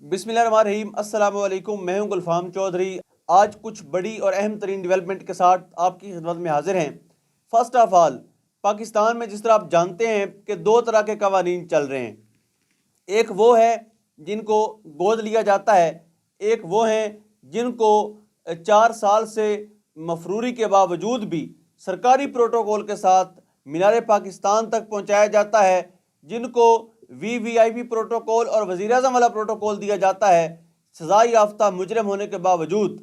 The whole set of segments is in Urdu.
بسم اللہ الرحمن الرحیم۔ السلام علیکم، میں ہوں گلفام چودھری۔ آج کچھ بڑی اور اہم ترین ڈیولپمنٹ کے ساتھ آپ کی خدمت میں حاضر ہیں۔ فرسٹ آف آل، پاکستان میں جس طرح آپ جانتے ہیں کہ دو طرح کے قوانین چل رہے ہیں۔ ایک وہ ہے جن کو گود لیا جاتا ہے، ایک وہ ہیں جن کو 4 سال سے مفروری کے باوجود بھی سرکاری پروٹوکول کے ساتھ مینار پاکستان تک پہنچایا جاتا ہے، جن کو وی آئی پی پروٹوکول اور وزیر اعظم والا پروٹوکول دیا جاتا ہے سزا یافتہ مجرم ہونے کے باوجود،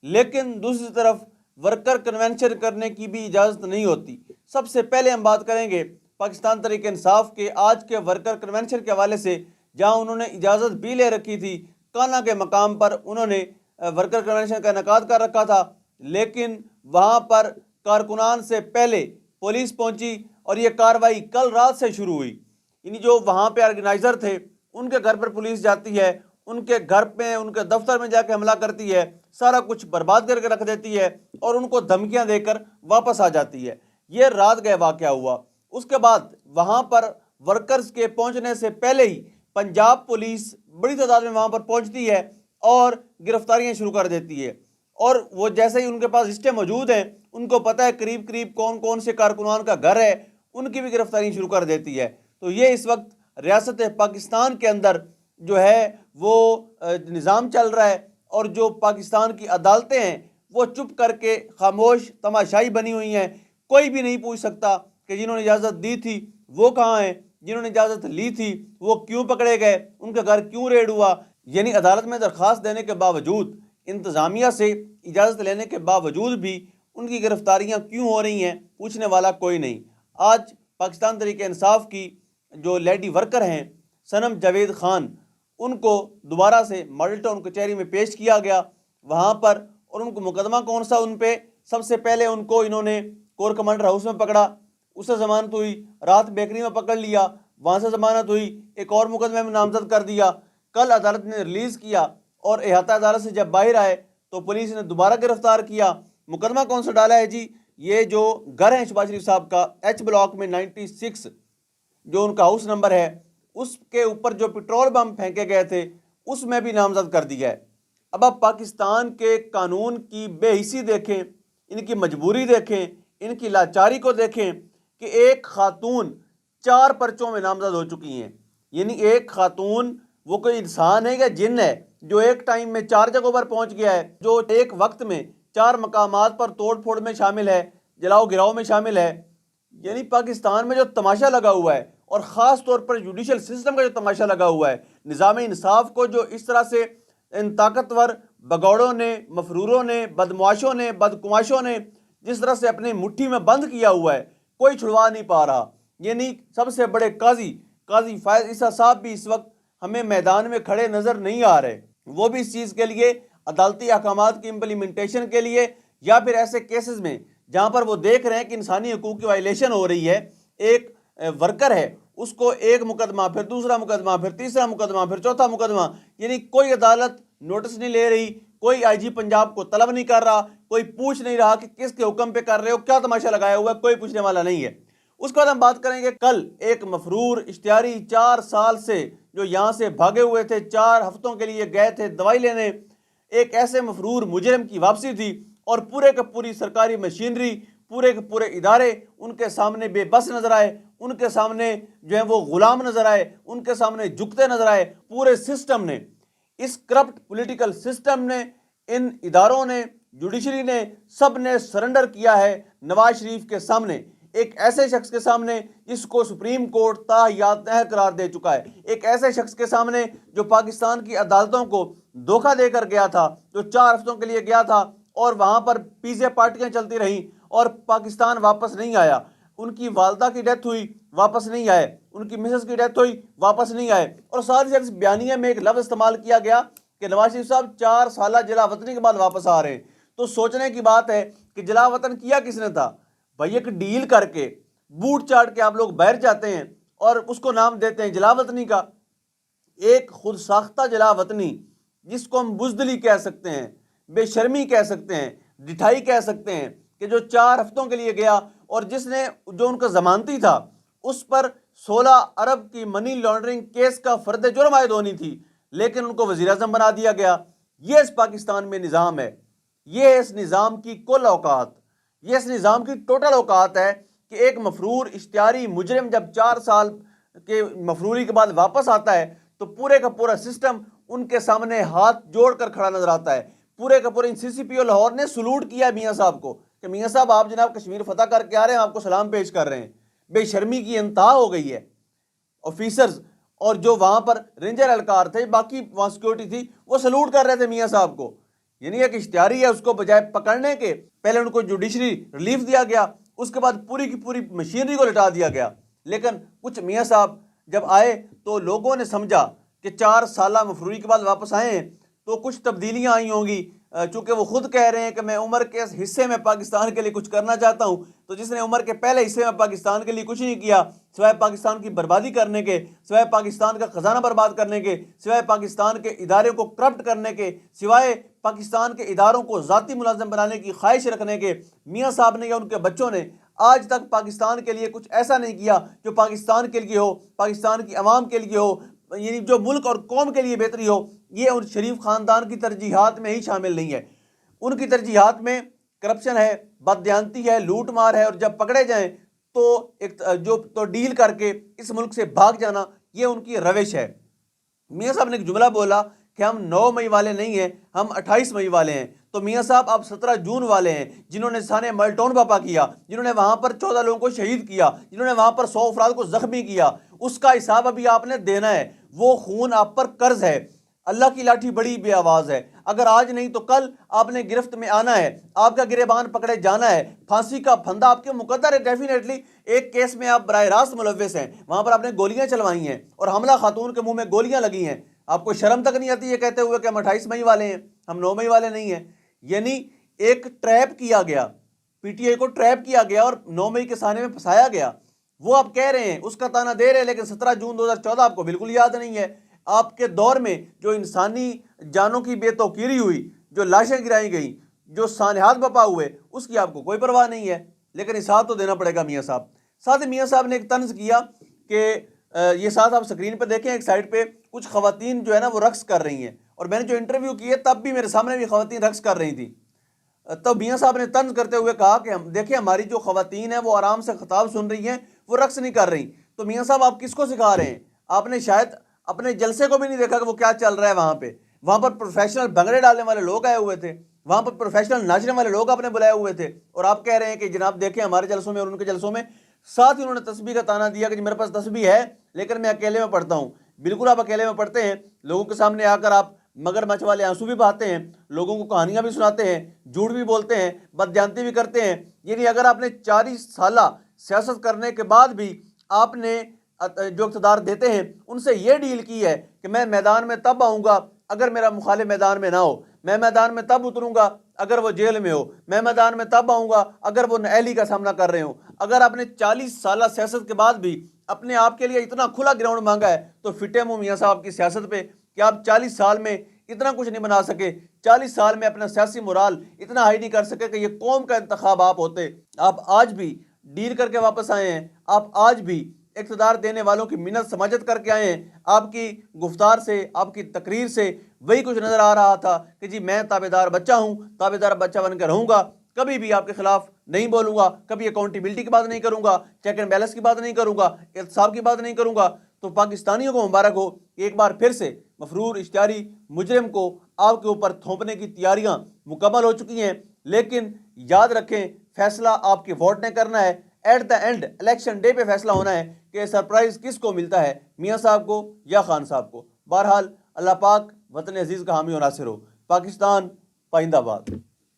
لیکن دوسری طرف ورکر کنونشن کرنے کی بھی اجازت نہیں ہوتی۔ سب سے پہلے ہم بات کریں گے پاکستان تحریک انصاف کے آج کے ورکر کنونشن کے حوالے سے، جہاں انہوں نے اجازت بھی لے رکھی تھی۔ کانا کے مقام پر انہوں نے ورکر کنونشن کا انعقاد کر رکھا تھا، لیکن وہاں پر کارکنان سے پہلے پولیس پہنچی اور یہ کاروائی کل رات سے شروع ہوئی۔ یعنی جو وہاں پہ آرگنائزر تھے ان کے گھر پر پولیس جاتی ہے، ان کے گھر پہ ان کے دفتر میں جا کے حملہ کرتی ہے، سارا کچھ برباد کر کے رکھ دیتی ہے اور ان کو دھمکیاں دے کر واپس آ جاتی ہے۔ یہ رات گئے واقعہ ہوا۔ اس کے بعد وہاں پر ورکرز کے پہنچنے سے پہلے ہی پنجاب پولیس بڑی تعداد میں وہاں پر پہنچتی ہے اور گرفتاریاں شروع کر دیتی ہے، اور وہ جیسے ہی ان کے پاس لسٹیں موجود ہیں، ان کو پتہ ہے قریب قریب کون کون سے کارکنان کا گھر ہے، ان کی بھی گرفتاری شروع کر دیتی ہے۔ تو یہ اس وقت ریاست پاکستان کے اندر جو ہے وہ نظام چل رہا ہے، اور جو پاکستان کی عدالتیں ہیں وہ چپ کر کے خاموش تماشائی بنی ہوئی ہیں۔ کوئی بھی نہیں پوچھ سکتا کہ جنہوں نے اجازت دی تھی وہ کہاں ہیں، جنہوں نے اجازت لی تھی وہ کیوں پکڑے گئے، ان کا گھر کیوں ریڈ ہوا۔ یعنی عدالت میں درخواست دینے کے باوجود، انتظامیہ سے اجازت لینے کے باوجود بھی ان کی گرفتاریاں کیوں ہو رہی ہیں، پوچھنے والا کوئی نہیں۔ آج پاکستان تحریک انصاف کی جو لیڈی ورکر ہیں صنم جاوید خان، ان کو دوبارہ سے ماڈل ٹاؤن کچہری میں پیش کیا گیا وہاں پر، اور ان کو مقدمہ کون سا ان پہ، سب سے پہلے ان کو انہوں نے کور کمانڈر ہاؤس میں پکڑا، اس سے ضمانت ہوئی، رات بیکری میں پکڑ لیا، وہاں سے ضمانت ہوئی، ایک اور مقدمے میں نامزد کر دیا، کل عدالت نے ریلیز کیا، اور احاطہ عدالت سے جب باہر آئے تو پولیس نے دوبارہ گرفتار کیا۔ مقدمہ کون سا ڈالا ہے جی؟ یہ جو گھر ہے شہباز شریف صاحب کا ایچ بلاک میں 96 جو ان کا ہاؤس نمبر ہے، اس کے اوپر جو پیٹرول بم پھینکے گئے تھے اس میں بھی نامزد کر دیا ہے۔ اب آپ پاکستان کے قانون کی بے حسی دیکھیں، ان کی مجبوری دیکھیں، ان کی لاچاری کو دیکھیں کہ ایک خاتون 4 پرچوں میں نامزد ہو چکی ہیں۔ یعنی ایک خاتون وہ کوئی انسان ہے یا جن ہے جو ایک ٹائم میں 4 جگہوں پر پہنچ گیا ہے، جو ایک وقت میں 4 مقامات پر توڑ پھوڑ میں شامل ہے، جلاؤ گراؤ میں شامل ہے۔ یعنی پاکستان میں جو تماشا لگا ہوا ہے، اور خاص طور پر جوڈیشل سسٹم کا جو تماشا لگا ہوا ہے، نظام انصاف کو جو اس طرح سے ان طاقتور بگوڑوں نے، مفروروں نے، بدمعاشوں نے، بدکماشوں نے جس طرح سے اپنی مٹھی میں بند کیا ہوا ہے، کوئی چھڑوا نہیں پا رہا۔ یعنی سب سے بڑے قاضی فائز عیسیٰ صاحب بھی اس وقت ہمیں میدان میں کھڑے نظر نہیں آ رہے، وہ بھی اس چیز کے لیے عدالتی احکامات کی امپلیمنٹیشن کے لیے، یا پھر ایسے کیسز میں جہاں پر وہ دیکھ رہے ہیں کہ انسانی حقوق کی وائلیشن ہو رہی ہے، ایک ورکر ہے اس کو ایک مقدمہ، پھر دوسرا مقدمہ، پھر تیسرا مقدمہ، پھر چوتھا مقدمہ، یعنی کوئی عدالت نوٹس نہیں لے رہی، کوئی آئی جی پنجاب کو طلب نہیں کر رہا، کوئی پوچھ نہیں رہا کہ کس کے حکم پہ کر رہے ہو، کیا تماشا لگایا ہوا ہے، کوئی پوچھنے والا نہیں ہے۔ اس کے بعد ہم بات کریں گے کل ایک مفرور اشتہاری 4 سال سے جو یہاں سے بھاگے ہوئے تھے، 4 ہفتوں کے لیے گئے تھے دوائی لینے، ایک ایسے مفرور مجرم کی واپسی تھی، اور پورے کا پوری سرکاری مشینری، پورے کے پورے ادارے ان کے سامنے بے بس نظر آئے، ان کے سامنے جو ہیں وہ غلام نظر آئے، ان کے سامنے جھکتے نظر آئے۔ پورے سسٹم نے، اس کرپٹ پولیٹیکل سسٹم نے، ان اداروں نے، جوڈیشری نے، سب نے سرنڈر کیا ہے نواز شریف کے سامنے، ایک ایسے شخص کے سامنے جس کو سپریم کورٹ تاحیات نہر قرار دے چکا ہے، ایک ایسے شخص کے سامنے جو پاکستان کی عدالتوں کو دھوکہ دے کر گیا تھا، جو 4 ہفتوں کے لیے گیا تھا اور وہاں پر پیزے پارٹیاں چلتی رہیں اور پاکستان واپس نہیں آیا۔ ان کی والدہ کی ڈیتھ ہوئی، واپس نہیں آئے، ان کی مسز کی ڈیتھ ہوئی، واپس نہیں آئے، اور ساری شخص بیانیے میں ایک لفظ استعمال کیا گیا کہ نواز شریف صاحب 4 سالہ جلا وطنی کے بعد واپس آ رہے ہیں۔ تو سوچنے کی بات ہے کہ جلا وطن کیا کس نے تھا؟ بھائی ایک ڈیل کر کے، بوٹ چاٹ کے آپ لوگ باہر جاتے ہیں اور اس کو نام دیتے ہیں جلا وطنی کا۔ ایک خود ساختہ جلا وطنی جس کو ہم بزدلی کہہ سکتے ہیں، بے شرمی کہہ سکتے ہیں، ڈٹھائی کہہ سکتے ہیں، کہ جو 4 ہفتوں کے لیے گیا اور جس نے جو ان کا ضمانتی تھا اس پر 16 ارب کی منی لانڈرنگ کیس کا فرد جرم عائد ہونی تھی، لیکن ان کو وزیر اعظم بنا دیا گیا۔ یہ اس پاکستان میں نظام ہے، یہ اس نظام کی کل اوقات، یہ اس نظام کی ٹوٹل اوقات ہے کہ ایک مفرور اشتہاری مجرم جب 4 سال کے مفروری کے بعد واپس آتا ہے تو پورے کا پورا سسٹم ان کے سامنے ہاتھ جوڑ کر کھڑا نظر آتا ہے۔ پورے کا پورا سی سی پی او لاہور نے سلوٹ کیا میاں صاحب کو کہ میاں صاحب آپ جناب کشمیر فتح کر کے آ رہے ہیں، آپ کو سلام پیش کر رہے ہیں۔ بے شرمی کی انتہا ہو گئی ہے۔ آفیسرز اور جو وہاں پر رینجر اہلکار تھے، باقی وہاں سیکورٹی تھی، وہ سلوٹ کر رہے تھے میاں صاحب کو۔ یعنی ایک اشتہاری ہے، اس کو بجائے پکڑنے کے پہلے ان کو جوڈیشری ریلیف دیا گیا، اس کے بعد پوری کی پوری مشینری کو لٹا دیا گیا۔ لیکن کچھ میاں صاحب جب آئے تو لوگوں نے سمجھا کہ 4 سالہ مفروری کے بعد واپس آئے ہیں تو کچھ تبدیلیاں آئی ہوں گی، چونکہ وہ خود کہہ رہے ہیں کہ میں عمر کے اس حصے میں پاکستان کے لیے کچھ کرنا چاہتا ہوں۔ تو جس نے عمر کے پہلے حصے میں پاکستان کے لیے کچھ نہیں کیا سوائے پاکستان کی بربادی کرنے کے، سوائے پاکستان کا خزانہ برباد کرنے کے، سوائے پاکستان کے ادارے کو کرپٹ کرنے کے، سوائے پاکستان کے اداروں کو ذاتی ملازم بنانے کی خواہش رکھنے کے، میاں صاحب نے یا ان کے بچوں نے آج تک پاکستان کے لیے کچھ ایسا نہیں کیا جو پاکستان کے لیے ہو، پاکستان کی عوام کے لیے ہو، یعنی جو ملک اور قوم کے لیے بہتری ہو۔ یہ ان شریف خاندان کی ترجیحات میں ہی شامل نہیں ہے۔ ان کی ترجیحات میں کرپشن ہے، بددیانتی ہے، لوٹ مار ہے، اور جب پکڑے جائیں تو ڈیل کر کے اس ملک سے بھاگ جانا، یہ ان کی روش ہے۔ میاں صاحب نے ایک جملہ بولا کہ ہم 9 مئی والے نہیں ہیں، ہم 28 مئی والے ہیں۔ تو میاں صاحب آپ 17 جون والے ہیں، جنہوں نے سانے ملٹون باپا کیا، جنہوں نے وہاں پر 14 لوگوں کو شہید کیا، جنہوں نے وہاں پر 100 افراد کو زخمی کیا۔ اس کا حساب ابھی آپ نے دینا ہے۔ وہ خون آپ پر قرض ہے۔ اللہ کی لاٹھی بڑی بے آواز ہے، اگر آج نہیں تو کل آپ نے گرفت میں آنا ہے، آپ کا گریبان پکڑے جانا ہے، پھانسی کا پھندہ آپ کے مقدر ہے۔ ڈیفینیٹلی ایک کیس میں آپ براہ راست ملوث ہیں، وہاں پر آپ نے گولیاں چلوائی ہیں اور حاملہ خاتون کے منہ میں گولیاں لگی ہیں۔ آپ کو شرم تک نہیں آتی یہ کہتے ہوئے کہ ہم 28 مئی والے ہیں، ہم 9 مئی والے نہیں ہیں۔ یعنی ایک ٹریپ کیا گیا، پی ٹی آئی کو ٹریپ کیا گیا اور 9 مئی کے سانے میں پھنسایا گیا۔ وہ آپ کہہ رہے ہیں، اس کا تانا دے رہے ہیں، لیکن 17 جون 2014 آپ کو بالکل یاد نہیں ہے۔ آپ کے دور میں جو انسانی جانوں کی بے توقیری ہوئی، جو لاشیں گرائی گئیں، جو سانحات بپا ہوئے، اس کی آپ کو کوئی پرواہ نہیں ہے۔ لیکن حساب تو دینا پڑے گا میاں صاحب۔ ساتھ میاں صاحب نے ایک طنز کیا کہ یہ ساتھ آپ سکرین پہ دیکھیں، ایک سائڈ پہ کچھ خواتین جو ہے نا وہ رقص کر رہی ہیں، اور میں نے جو انٹرویو کیے تب بھی میرے سامنے بھی خواتین رقص کر رہی تھیں۔ تب میاں صاحب نے طنز کرتے ہوئے کہا کہ دیکھیں ہماری جو خواتین ہیں وہ آرام سے خطاب سن رہی ہیں، وہ رقص نہیں کر رہی۔ تو میاں صاحب آپ کس کو سکھا رہے ہیں؟ آپ نے شاید اپنے جلسے کو بھی نہیں دیکھا کہ وہ کیا چل رہا ہے وہاں پہ۔ وہاں پر پروفیشنل بھنگڑے ڈالنے والے لوگ آئے ہوئے تھے، وہاں پر پروفیشنل ناچنے والے لوگ آپ نے بلائے ہوئے تھے، اور آپ کہہ رہے ہیں کہ جناب دیکھیں ہمارے جلسوں میں اور ان کے جلسوں میں۔ ساتھ ہی انہوں نے تسبیح کا تانا دیا کہ جی میرے پاس تسبیح ہے لیکن میں اکیلے میں پڑھتا ہوں۔ بالکل آپ اکیلے میں پڑھتے ہیں، لوگوں کے سامنے آ کر آپ مگر مچھ والے آنسو بھی بہاتے ہیں، لوگوں کو کہانیاں بھی سناتے ہیں، جھوٹ بھی بولتے ہیں، بددیانتی بھی کرتے ہیں۔ یعنی اگر آپ نے 40 سالہ سیاست کرنے کے بعد بھی آپ نے جو اقتدار دیتے ہیں ان سے یہ ڈیل کی ہے کہ میں میدان میں تب آؤں گا اگر میرا مخالف میدان میں نہ ہو، میں میدان میں تب اتروں گا اگر وہ جیل میں ہو، میں میدان میں تب آؤں گا اگر وہ نااہلی کا سامنا کر رہے ہوں۔ اگر آپ نے 40 سالہ سیاست کے بعد بھی اپنے آپ کے لیے اتنا کھلا گراؤنڈ مانگا ہے تو فٹے منہ میاں صاحب کی سیاست پہ کہ آپ 40 سال میں اتنا کچھ نہیں بنا سکے، 40 سال میں اپنا سیاسی مورال اتنا ہائی نہیں کر سکے کہ یہ قوم کا انتخاب آپ ہوتے۔ آپ آج بھی ڈیل کر کے واپس آئے ہیں، آپ آج بھی اقتدار دینے والوں کی منت سماجت کر کے آئے ہیں۔ آپ کی گفتار سے، آپ کی تقریر سے وہی کچھ نظر آ رہا تھا کہ جی میں تابعدار بچہ ہوں، تابعدار بچہ بن کے رہوں گا، کبھی بھی آپ کے خلاف نہیں بولوں گا، کبھی اکاؤنٹیبلٹی کی بات نہیں کروں گا، چیک اینڈ بیلنس کی بات نہیں کروں گا، احتساب کی بات نہیں کروں گا۔ تو پاکستانیوں کو مبارک ہو، ایک بار پھر سے مفرور اشتہاری مجرم کو آپ کے اوپر تھوپنے کی تیاریاں مکمل ہو چکی ہیں۔ لیکن یاد رکھیں فیصلہ آپ کے ووٹ نے کرنا ہے، at the end election day پہ فیصلہ ہونا ہے کہ سرپرائز کس کو ملتا ہے، میاں صاحب کو یا خان صاحب کو۔ بہرحال اللہ پاک وطن عزیز کا حامی و ناصر ہو۔ پاکستان پائندہ باد۔